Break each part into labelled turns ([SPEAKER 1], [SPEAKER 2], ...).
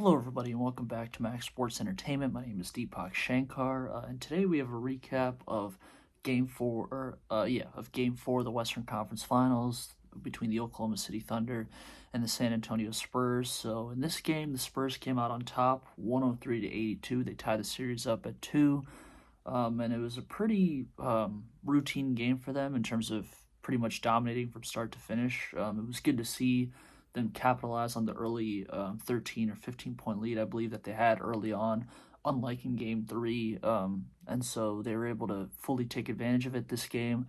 [SPEAKER 1] Hello, everybody, and welcome back to Max Sports Entertainment. My name is Deepak Shankar, and today we have a recap of Game Four of the Western Conference Finals between the Oklahoma City Thunder and the San Antonio Spurs. So, in this game, the Spurs came out on top, 103 to 82. They tied the series up at 2, and it was a pretty routine game for them in terms of pretty much dominating from start to finish. It was good to see them capitalize on the early 13 or 15 point lead I believe that they had early on, unlike in game three. And so they were able to fully take advantage of it this game.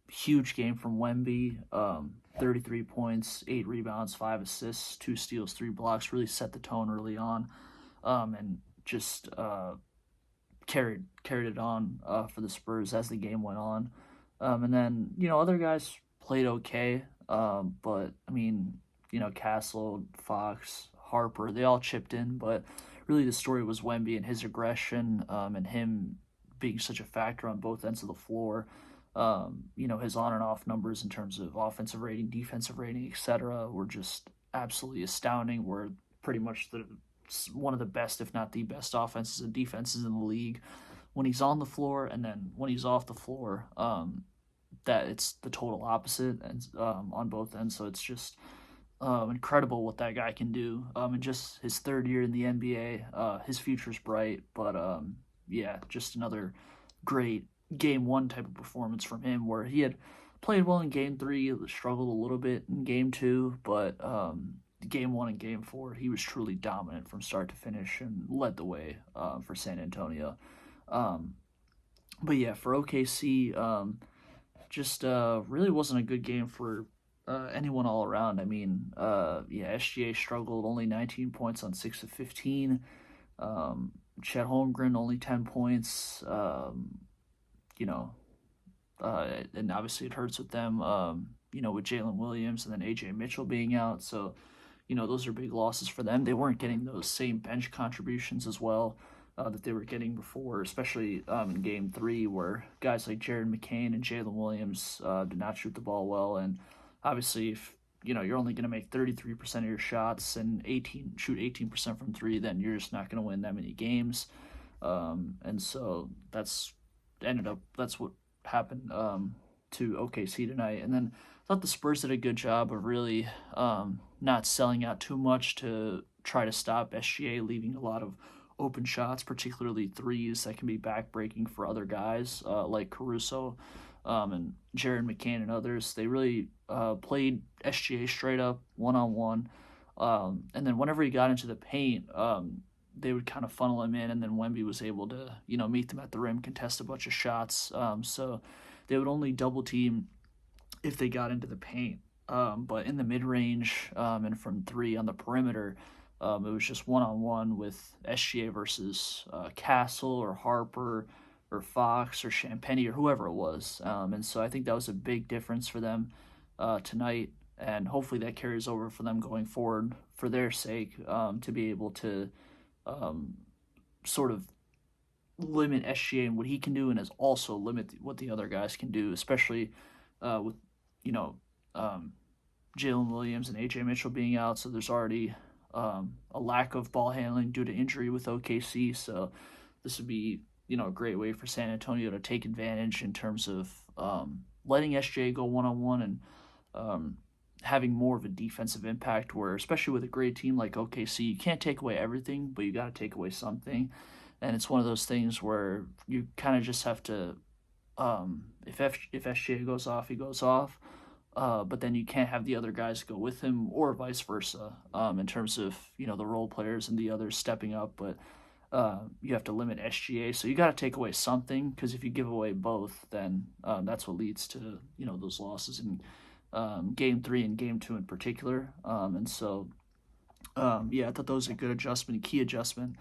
[SPEAKER 1] Huge game from Wemby, 33 points, 8 rebounds, 5 assists, 2 steals, 3 blocks, really set the tone early on, and just carried it on for the Spurs as the game went on. And then, other guys played okay. But I mean, Castle, Fox, Harper, they all chipped in, but really the story was Wemby and his aggression, and him being such a factor on both ends of the floor. His on and off numbers in terms of offensive rating, defensive rating, etc., were just absolutely astounding. We're pretty much one of the best, if not the best, offenses and defenses in the league when he's on the floor, and then when he's off the floor. That it's the total opposite and on both ends. So it's just incredible what that guy can do. And just his third year in the NBA, his future's bright. But just another great game one type of performance from him, where he had played well in game three, struggled a little bit in game two, but game one and game four, he was truly dominant from start to finish and led the way for San Antonio. But yeah, for OKC, just really wasn't a good game for anyone all around. I mean, SGA struggled, only 19 points on 6 of 15. Chet Holmgren only 10 points. And obviously it hurts with them. With Jalen Williams and then AJ Mitchell being out, so those are big losses for them. They weren't getting those same bench contributions as well that they were getting before, especially in Game 3, where guys like Jared McCain and Jalen Williams did not shoot the ball well. And obviously, if you're only going to make 33% of your shots and shoot 18% from 3, then you're just not going to win that many games. And so that's what happened to OKC tonight. And then I thought the Spurs did a good job of really not selling out too much to try to stop SGA, leaving a lot of open shots, particularly threes that can be backbreaking for other guys like Caruso and Jared McCain and others. They really played SGA straight up one-on-one. And then whenever he got into the paint, they would kind of funnel him in, and then Wemby was able to, meet them at the rim, contest a bunch of shots. So they would only double team if they got into the paint. But in the mid-range and from 3 on the perimeter, it was just one-on-one with SGA versus Castle or Harper or Fox or Champagny or whoever it was. And so I think that was a big difference for them tonight, and hopefully that carries over for them going forward for their sake, to be able to sort of limit SGA and what he can do, and as also limit what the other guys can do, especially with Jalen Williams and AJ Mitchell being out. So there's already a lack of ball handling due to injury with OKC. So this would be a great way for San Antonio to take advantage in terms of letting SGA go one-on-one and having more of a defensive impact, where especially with a great team like OKC, you can't take away everything, but you got to take away something. And it's one of those things where you kind of just have to, if SGA goes off, he goes off. But then you can't have the other guys go with him, or vice versa, in terms of the role players and the others stepping up. But you have to limit SGA, so you got to take away something, because if you give away both, then that's what leads to those losses in Game 3 and Game 2 in particular. I thought that was a good adjustment, a key adjustment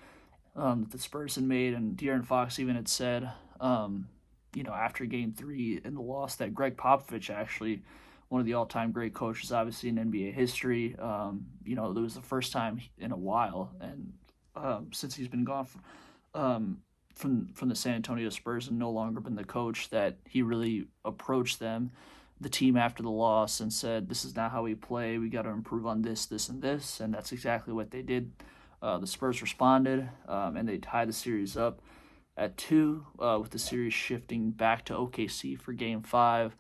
[SPEAKER 1] that the Spurs had made, and De'Aaron Fox even had said, after Game 3 in the loss, that Greg Popovich, actually one of the all-time great coaches, obviously in NBA history, it was the first time in a while, and since he's been gone from the San Antonio Spurs and no longer been the coach, that he really approached them the team after the loss and said, "This is not how we play. We got to improve on this, this, and this," and that's exactly what they did. The Spurs responded, and they tied the series up at 2, with the series shifting back to OKC for Game 5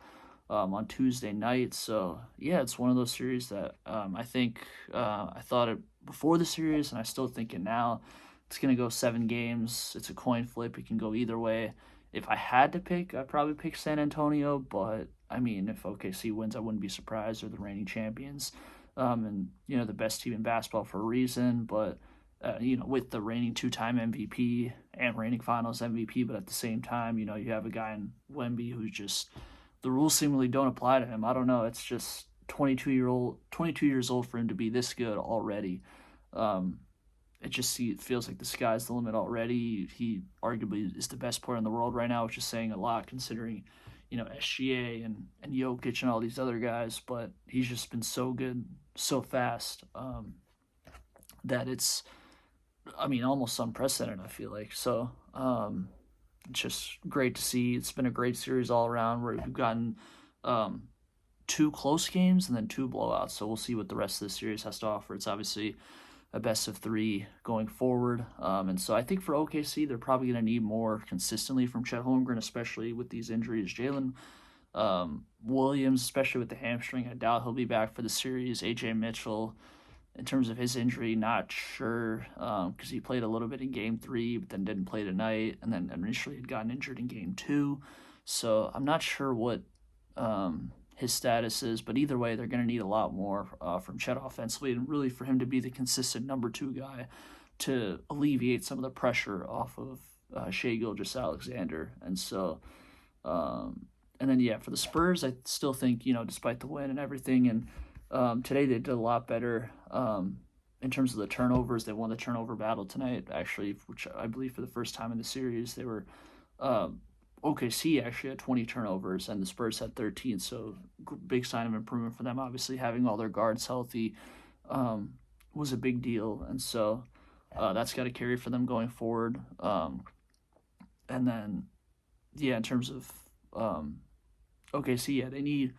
[SPEAKER 1] on Tuesday night. So, yeah, it's one of those series that I think I thought it before the series, and I still think it now. It's going to go 7 games. It's a coin flip. It can go either way. If I had to pick, I'd probably pick San Antonio, but, I mean, if OKC wins, I wouldn't be surprised. They're the reigning champions, and, the best team in basketball for a reason, but with the reigning 2-time MVP and reigning Finals MVP, but at the same time, you have a guy in Wemby who's just the rules seemingly don't apply to him. I don't know. It's just 22 years old for him to be this good already. It feels like the sky's the limit already. He arguably is the best player in the world right now, which is saying a lot considering, SGA and Jokic and all these other guys. But he's just been so good, so fast, that it's, almost unprecedented, I feel like. So it's just great to see. It's been a great series all around where we've gotten 2 close games and then 2 blowouts. So we'll see what the rest of the series has to offer. It's obviously a best of 3 going forward. And so I think for OKC, they're probably going to need more consistently from Chet Holmgren, especially with these injuries. Jalen Williams, especially with the hamstring, I doubt he'll be back for the series. AJ Mitchell, in terms of his injury, not sure, because he played a little bit in Game 3, but then didn't play tonight, and then initially had gotten injured in Game 2. So I'm not sure what his status is, but either way, they're going to need a lot more from Chet offensively, and really for him to be the consistent number 2 guy to alleviate some of the pressure off of Shai Gilgeous-Alexander. And so, and then, for the Spurs, I still think, despite the win and everything, and today they did a lot better in terms of the turnovers. They won the turnover battle tonight, actually, which I believe for the first time in the series. They were OKC actually had 20 turnovers, and the Spurs had 13, so big sign of improvement for them. Obviously, having all their guards healthy was a big deal, and so that's got to carry for them going forward. And then, in terms of OKC, they need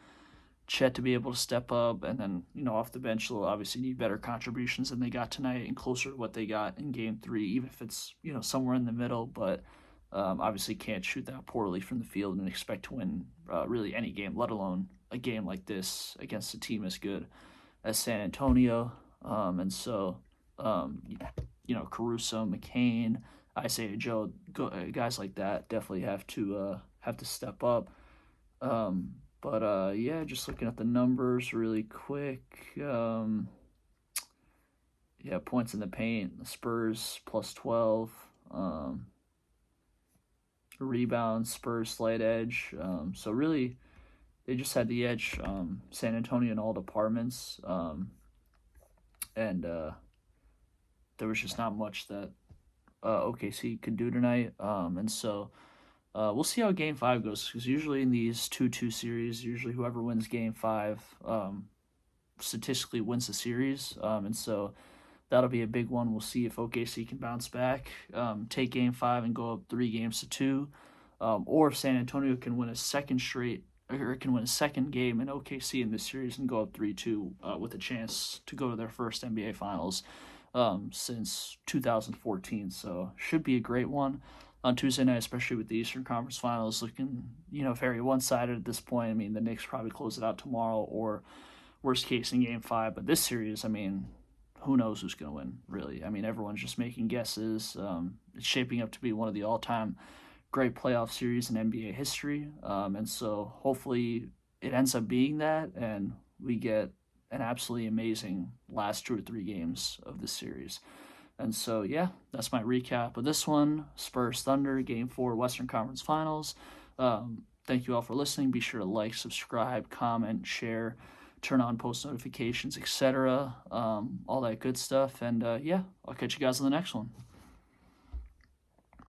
[SPEAKER 1] Chet to be able to step up, and then, off the bench, they'll obviously need better contributions than they got tonight and closer to what they got in Game 3, even if it's, somewhere in the middle, but obviously can't shoot that poorly from the field and expect to win really any game, let alone a game like this against a team as good as San Antonio. And so, Caruso, McCain, Isaiah Joe, guys like that definitely have to step up. But just looking at the numbers really quick. Points in the paint, the Spurs plus 12. Rebounds, Spurs slight edge. So really, they just had the edge, San Antonio in all departments. And there was just not much that OKC could do tonight. And so we'll see how Game 5 goes, because usually in these 2-2 series, usually whoever wins Game 5 statistically wins the series. And so that'll be a big one. We'll see if OKC can bounce back, take Game 5 and go up 3-2, or if San Antonio can win a second game in OKC in this series and go up 3-2 with a chance to go to their first NBA Finals since 2014. So should be a great one on Tuesday night, especially with the Eastern Conference Finals looking, very one-sided at this point. The Knicks probably close it out tomorrow, or worst case in Game 5. But this series, who knows who's going to win, really? Everyone's just making guesses. It's shaping up to be one of the all-time great playoff series in NBA history. And so hopefully it ends up being that, and we get an absolutely amazing last 2 or 3 games of this series. And so, that's my recap of this one. Spurs Thunder, Game 4, Western Conference Finals. Thank you all for listening. Be sure to like, subscribe, comment, share, turn on post notifications, etc., all that good stuff. And I'll catch you guys on the next one.